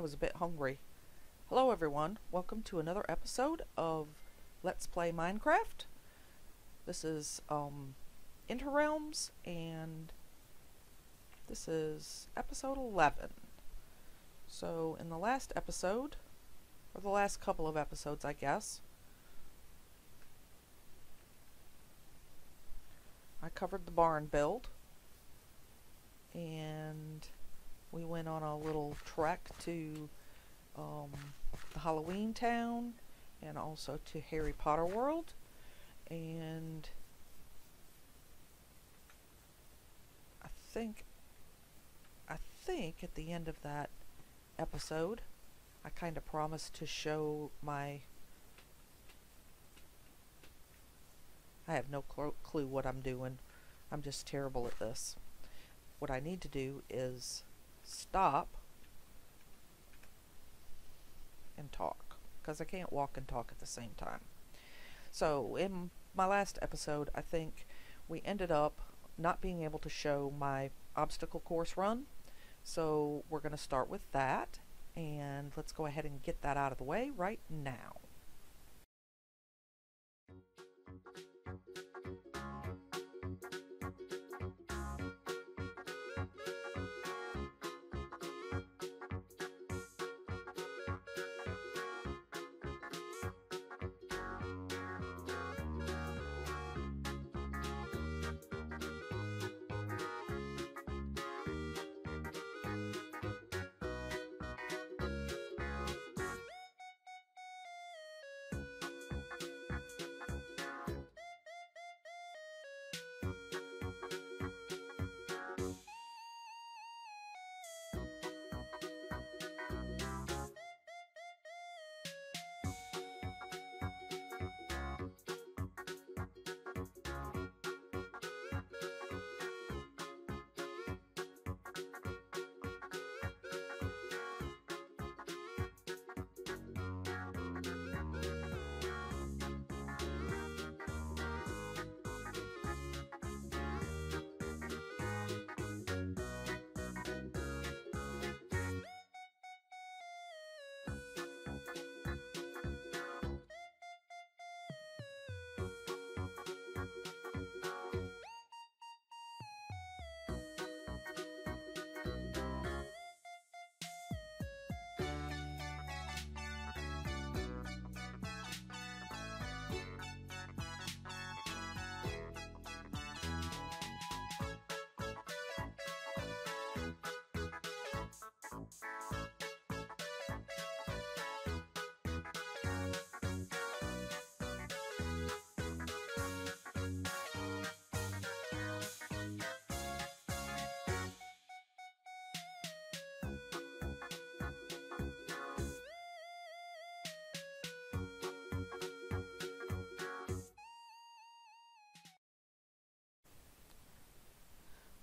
was a bit hungry. Hello everyone, welcome to another episode of Let's Play Minecraft. This is Realms, and this is episode 11. So in the last episode, or the last couple of episodes I guess, I covered the barn build, and we went on a little trek to the Halloween town and also to Harry Potter World, and I think at the end of that episode I kind of promised to show I have no clue what I'm doing. I'm just terrible at this. What I need to do is stop and talk, because I can't walk and talk at the same time. So in my last episode, I think we ended up not being able to show my obstacle course run. So we're going to start with that, and let's go ahead and get that out of the way right now.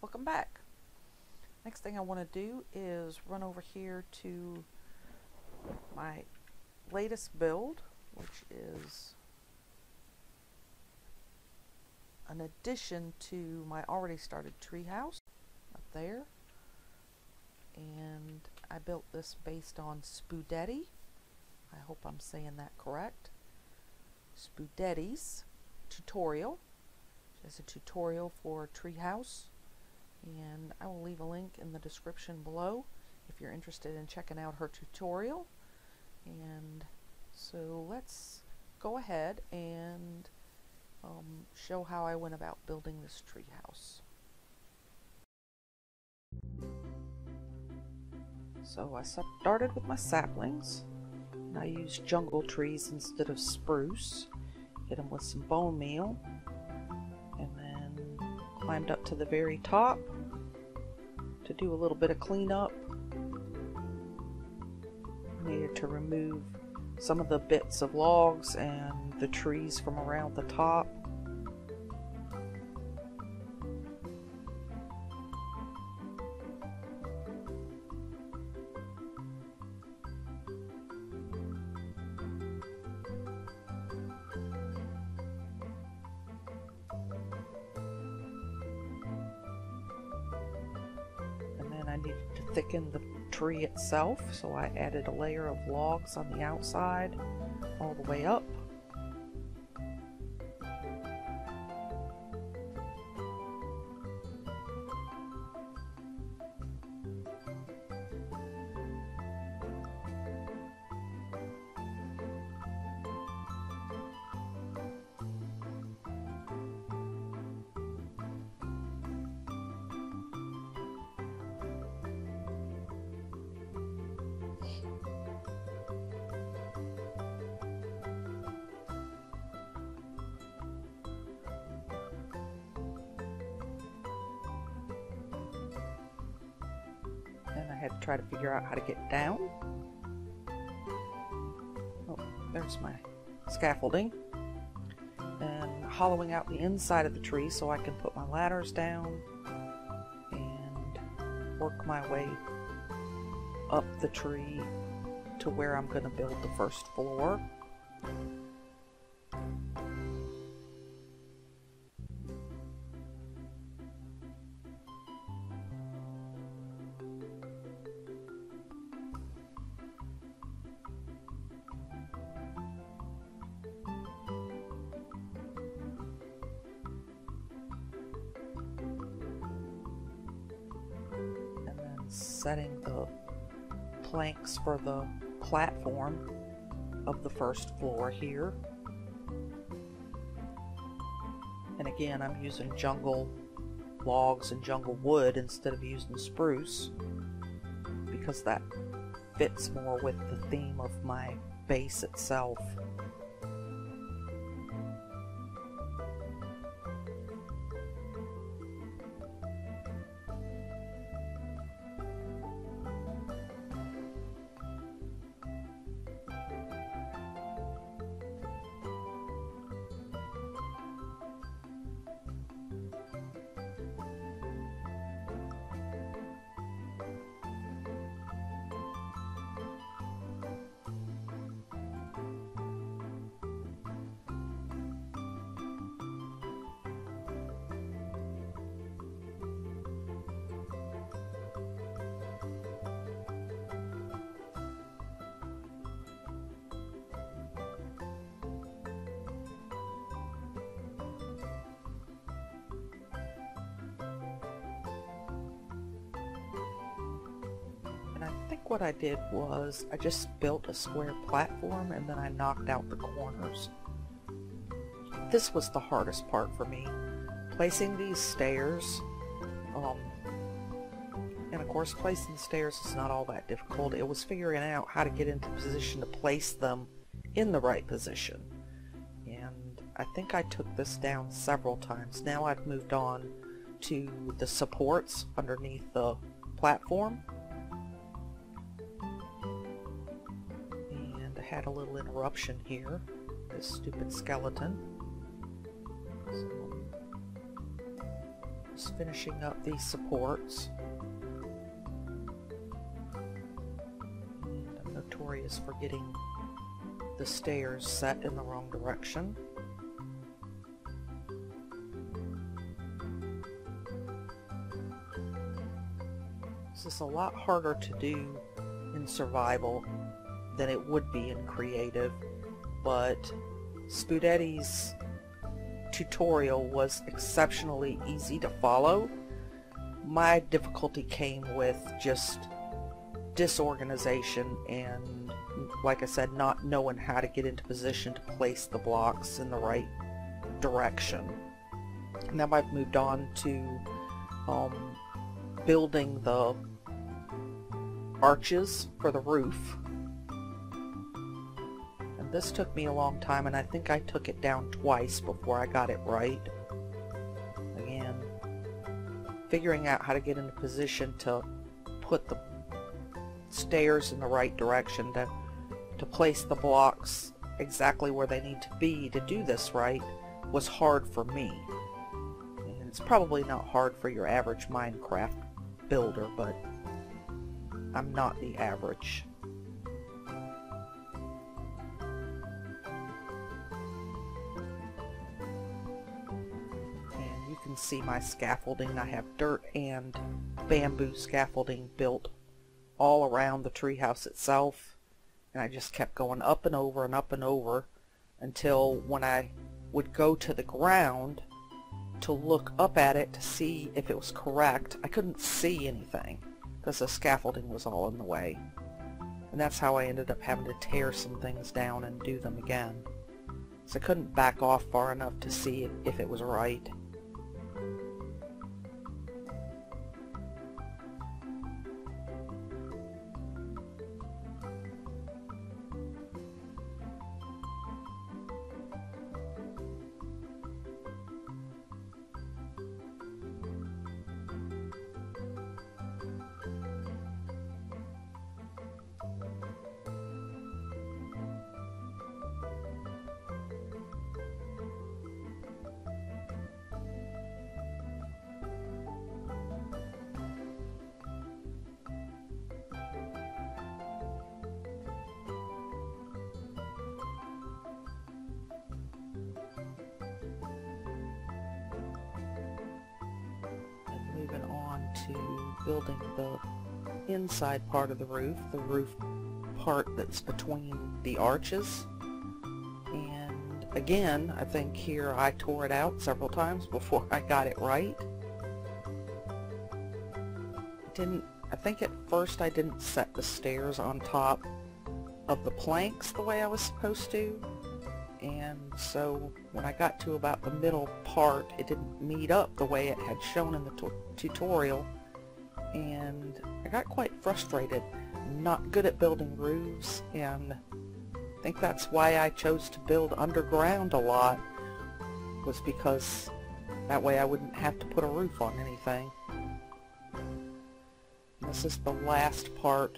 Welcome back. Next thing I want to do is run over here to my latest build, which is an addition to my already started treehouse up there. And I built this based on Spudetti. I hope I'm saying that correct. Spudetti's tutorial. It's a tutorial for treehouse. And I will leave a link in the description below if you're interested in checking out her tutorial. And so let's go ahead and show how I went about building this treehouse. So I started with my saplings, and I used jungle trees instead of spruce. Hit them with some bone meal, and then climbed up to the very top to do a little bit of cleanup. Needed to remove some of the bits of logs and the trees from around the top. I needed to thicken the tree itself, so I added a layer of logs on the outside all the way up. And I had to try to figure out how to get down. Oh, there's my scaffolding. And hollowing out the inside of the tree so I can put my ladders down and work my way up the tree to where I'm going to build the first floor. Setting the planks for the platform of the first floor here. And again, I'm using jungle logs and jungle wood instead of using spruce because that fits more with the theme of my base itself. I think what I did was I just built a square platform and then I knocked out the corners. This was the hardest part for me, placing these stairs. And of course placing stairs is not all that difficult. It was figuring out how to get into position to place them in the right position. And I think I took this down several times. Now I've moved on to the supports underneath the platform. Had a little interruption here, this stupid skeleton. So, just finishing up these supports. And I'm notorious for getting the stairs set in the wrong direction. This is a lot harder to do in survival than it would be in creative, but Spudetti's tutorial was exceptionally easy to follow. My difficulty came with just disorganization and, like I said, not knowing how to get into position to place the blocks in the right direction. Now I've moved on to building the arches for the roof. This took me a long time, and I think I took it down twice before I got it right. Again, figuring out how to get into position to put the stairs in the right direction, to place the blocks exactly where they need to be to do this right, was hard for me. And it's probably not hard for your average Minecraft builder, but I'm not the average. You can see my scaffolding. I have dirt and bamboo scaffolding built all around the treehouse itself, and I just kept going up and over and up and over until when I would go to the ground to look up at it to see if it was correct, I couldn't see anything because the scaffolding was all in the way. And that's how I ended up having to tear some things down and do them again. So I couldn't back off far enough to see if it was right. Moving on to building the inside part of the roof part that's between the arches. And again, I think here I tore it out several times before I got it right. I think at first I didn't set the stairs on top of the planks the way I was supposed to. And so when I got to about the middle part, it didn't meet up the way it had shown in the tutorial, and I got quite frustrated. I'm not good at building roofs, and I think that's why I chose to build underground a lot, was because that way I wouldn't have to put a roof on anything. And this is the last part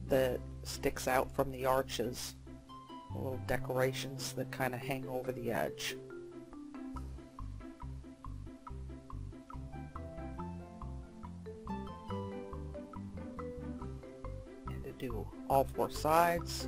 that sticks out from the arches. Little decorations that kind of hang over the edge. And to do all four sides.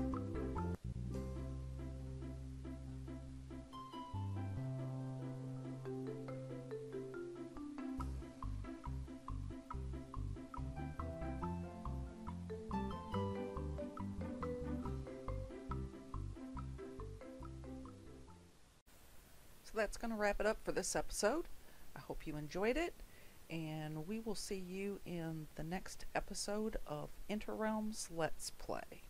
So that's going to wrap it up for this episode. I hope you enjoyed it, and we will see you in the next episode of Realms Let's Play.